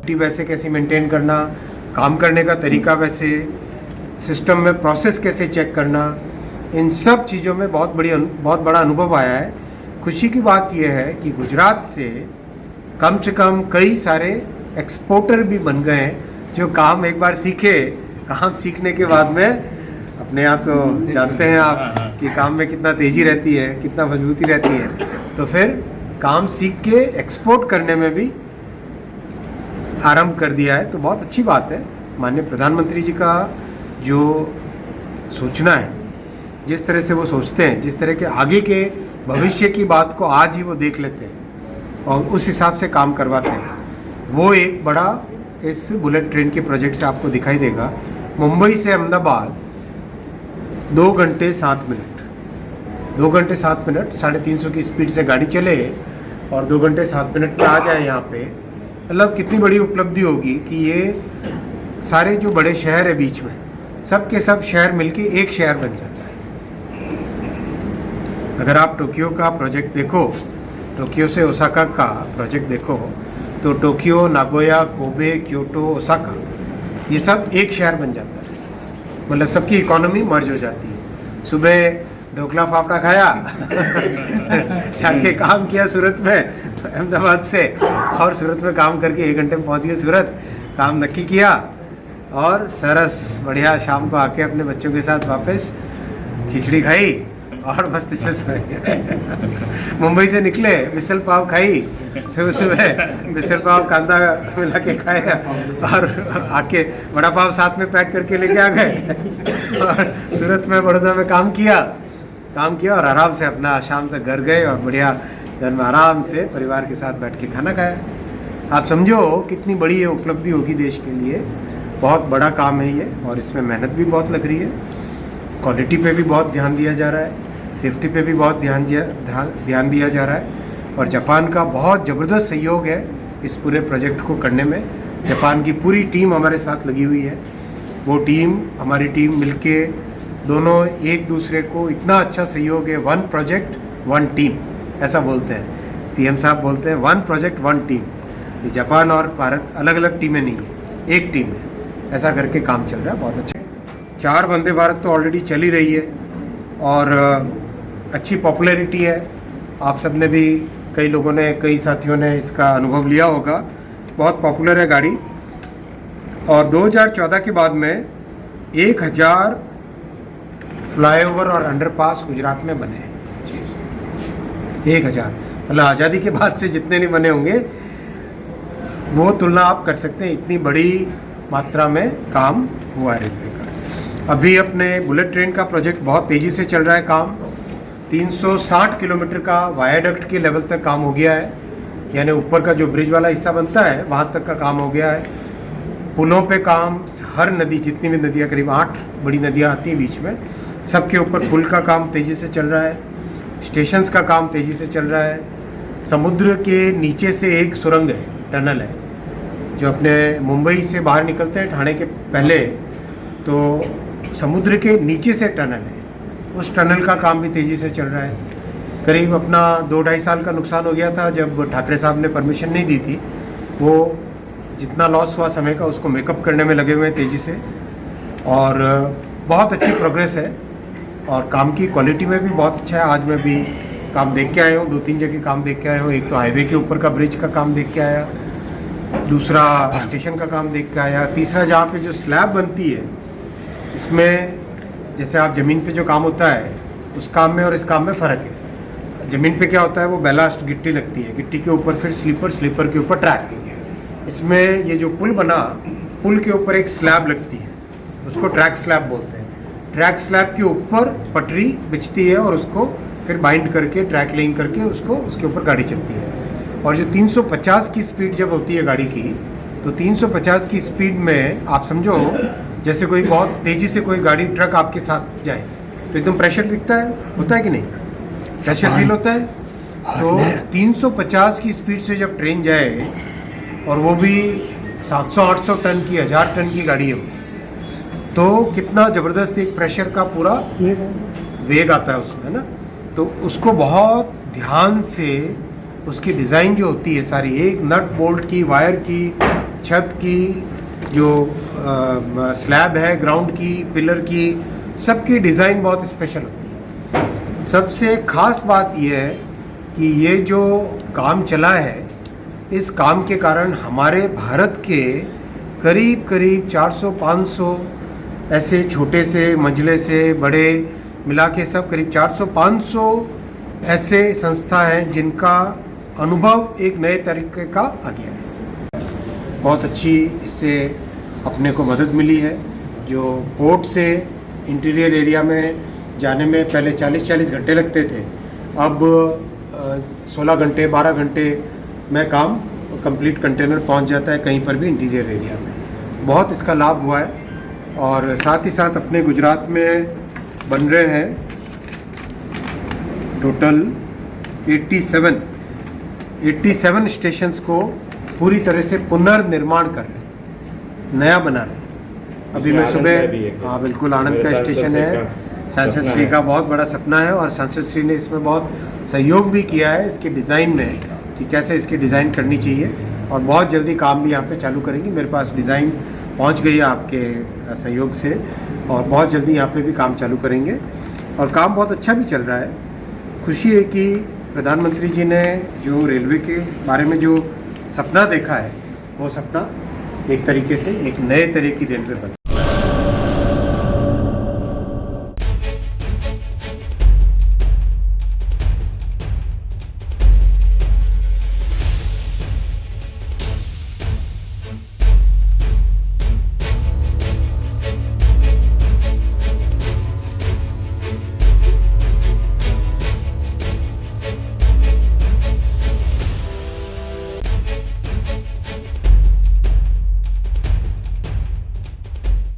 वैसे कैसे मेंटेन करना, काम करने का तरीका वैसे, सिस्टम में प्रोसेस कैसे चेक करना, इन सब चीज़ों में बहुत बड़ा अनुभव आया है। खुशी की बात यह है कि गुजरात से कम कई सारे एक्सपोर्टर भी बन गए हैं जो काम एक बार सीखे। काम सीखने के बाद में अपने आप तो जानते हैं आप कि काम में कितना तेज़ी रहती है, कितना मजबूती रहती है, तो फिर काम सीख के एक्सपोर्ट करने में भी आरंभ कर दिया है। तो बहुत अच्छी बात है। माननीय प्रधानमंत्री जी का जो सोचना है, जिस तरह से वो सोचते हैं, जिस तरह के आगे के भविष्य की बात को आज ही वो देख लेते हैं और उस हिसाब से काम करवाते हैं, वो एक बड़ा इस बुलेट ट्रेन के प्रोजेक्ट से आपको दिखाई देगा। मुंबई से अहमदाबाद 2 घंटे 7 मिनट, 2 घंटे 7 मिनट 350 की स्पीड से गाड़ी चले और 2 घंटे 7 मिनट में आ जाए यहाँ पे। मतलब कितनी बड़ी उपलब्धि होगी कि ये सारे जो बड़े शहर है बीच में, सब के सब शहर मिलके एक शहर बन जाता है। अगर आप टोक्यो का प्रोजेक्ट देखो, टोक्यो से ओसाका का प्रोजेक्ट देखो, तो Tokyo, Nagoya, Kobe, Kyoto, Osaka, ये सब एक शहर बन जाता है। मतलब सबकी इकोनॉमी मर्ज हो जाती है। सुबह ढोकला फाफड़ा खाया जाके काम किया सूरत में अहमदाबाद से, और सूरत में काम करके 1 घंटे में पहुंच गए सूरत, काम नक्की किया और सरस बढ़िया शाम को आके अपने बच्चों के साथ वापस खिचड़ी खाई और मस्ती से सोए। मुंबई से निकले, मिसल पाव खाई, सुबह मिसल पाव कांदा मिला के खाया और आके बड़ा पाव साथ में पैक करके लेके आ गए और सूरत में, बड़ौदा में काम किया और आराम से अपना शाम तक घर गए और बढ़िया घर में आराम से परिवार के साथ बैठ के खाना खाया। आप समझो कितनी बड़ी ये उपलब्धि होगी देश के लिए। बहुत बड़ा काम है ये और इसमें मेहनत भी बहुत लग रही है। क्वालिटी पे भी बहुत ध्यान दिया जा रहा है, सेफ्टी पे भी बहुत ध्यान दिया जा रहा है और जापान का बहुत ज़बरदस्त सहयोग है इस पूरे प्रोजेक्ट को करने में। जापान की पूरी टीम हमारे साथ लगी हुई है। वो टीम, हमारी टीम मिलके दोनों एक दूसरे को इतना अच्छा सहयोग है। 1 प्रोजेक्ट 1 टीम ऐसा बोलते हैं, पीएम साहब बोलते हैं 1 प्रोजेक्ट 1 टीम। ये जापान और भारत अलग अलग टीमें नहीं है, एक टीम है। ऐसा करके काम चल रहा है, बहुत अच्छा है। 4 वंदे भारत तो ऑलरेडी चल ही रही है और अच्छी पॉपुलैरिटी है। आप सब ने भी, कई लोगों ने, कई साथियों ने इसका अनुभव लिया होगा। बहुत पॉपुलर है गाड़ी और 2014 के बाद में 1000 फ्लाईओवर और अंडरपास गुजरात में बने। 1000, मतलब आज़ादी के बाद से जितने नहीं बने होंगे वो तुलना आप कर सकते हैं। इतनी बड़ी मात्रा में काम हुआ है रेलवे का। अभी अपने बुलेट ट्रेन का प्रोजेक्ट बहुत तेज़ी से चल रहा है। काम 360 किलोमीटर का वायाडक्ट के लेवल तक काम हो गया है, यानी ऊपर का जो ब्रिज वाला हिस्सा बनता है वहाँ तक का काम हो गया है। पुलों पे काम, हर नदी, जितनी भी नदियाँ, करीब 8 बड़ी नदियाँ आती हैं बीच में, सबके ऊपर पुल का काम तेज़ी से चल रहा है। स्टेशंस का काम तेज़ी से चल रहा है। समुद्र के नीचे से एक सुरंग है, टनल है, जो अपने मुंबई से बाहर निकलते हैं ठाणे के पहले, तो समुद्र के नीचे से टनल है। उस टनल का काम भी तेज़ी से चल रहा है। करीब अपना 2-2.5 साल का नुकसान हो गया था जब ठाकरे साहब ने परमिशन नहीं दी थी। वो जितना लॉस हुआ समय का, उसको मेकअप करने में लगे हुए हैं तेज़ी से और बहुत अच्छी प्रोग्रेस है और काम की क्वालिटी में भी बहुत अच्छा है। आज मैं भी काम देख के आया हूँ, 2-3 जगह काम देख के आया हूँ। एक तो हाईवे के ऊपर का ब्रिज का काम देख के आया, दूसरा स्टेशन का काम देख के आया, तीसरा जहाँ पे जो स्लैब बनती है, इसमें जैसे आप ज़मीन पे जो काम होता है उस काम में और इस काम में फ़र्क है। ज़मीन पे क्या होता है, वो बैलास्ट गिट्टी लगती है, गिट्टी के ऊपर फिर स्लीपर के ऊपर ट्रैक। इसमें ये जो पुल बना, पुल के ऊपर एक स्लैब लगती है, उसको ट्रैक स्लैब बोलते हैं। ट्रैक स्लैब के ऊपर पटरी बिछती है और उसको फिर बाइंड करके, ट्रैक लेइंग करके उसको, उसके ऊपर गाड़ी चलती है। और जो 350 की स्पीड जब होती है गाड़ी की, तो 350 की स्पीड में आप समझो जैसे कोई बहुत तेज़ी से कोई गाड़ी, ट्रक आपके साथ जाए तो एकदम प्रेशर दिखता है, होता है कि नहीं? प्रेशर फील होता है। तो 350 की स्पीड से जब ट्रेन जाए, और वो भी 700-800 टन की, 1000 टन की गाड़ी है, तो कितना ज़बरदस्त एक प्रेशर का पूरा वेग आता है उसमें, है ना। तो उसको बहुत ध्यान से, उसकी डिज़ाइन जो होती है सारी, एक नट बोल्ट की, वायर की, छत की जो स्लैब है, ग्राउंड की, पिलर की, सबकी डिज़ाइन बहुत स्पेशल होती है। सबसे ख़ास बात यह है कि ये जो काम चला है, इस काम के कारण हमारे भारत के करीब करीब 400-500 ऐसे छोटे से मंझले से बड़े मिला के सब करीब 400-500 ऐसे संस्था हैं जिनका अनुभव एक नए तरीके का आ गया है। बहुत अच्छी इससे अपने को मदद मिली है। जो पोर्ट से इंटीरियर एरिया में जाने में पहले 40-40 घंटे लगते थे, अब 16 घंटे 12 घंटे में काम कंप्लीट कंटेनर पहुंच जाता है कहीं पर भी इंटीरियर एरिया में। बहुत इसका लाभ हुआ है। और साथ ही साथ अपने गुजरात में बन रहे हैं टोटल 87 स्टेशंस को पूरी तरह से पुनर्निर्माण कर रहे हैं, नया बना रहे हैं। अभी मैं सुबह, हाँ बिल्कुल, आनंद का स्टेशन है। सांसद श्री का बहुत बड़ा सपना है और सांसद श्री ने इसमें बहुत सहयोग भी किया है इसके डिज़ाइन में कि कैसे इसकी डिज़ाइन करनी चाहिए। और बहुत जल्दी काम भी यहाँ पे चालू करेंगे। मेरे पास डिज़ाइन पहुँच गई है आपके सहयोग से और बहुत जल्दी यहाँ पे भी काम चालू करेंगे और काम बहुत अच्छा भी चल रहा है। खुशी है कि प्रधानमंत्री जी ने जो रेलवे के बारे में जो सपना देखा है, वो सपना एक तरीके से एक नए तरह की रेलवे बन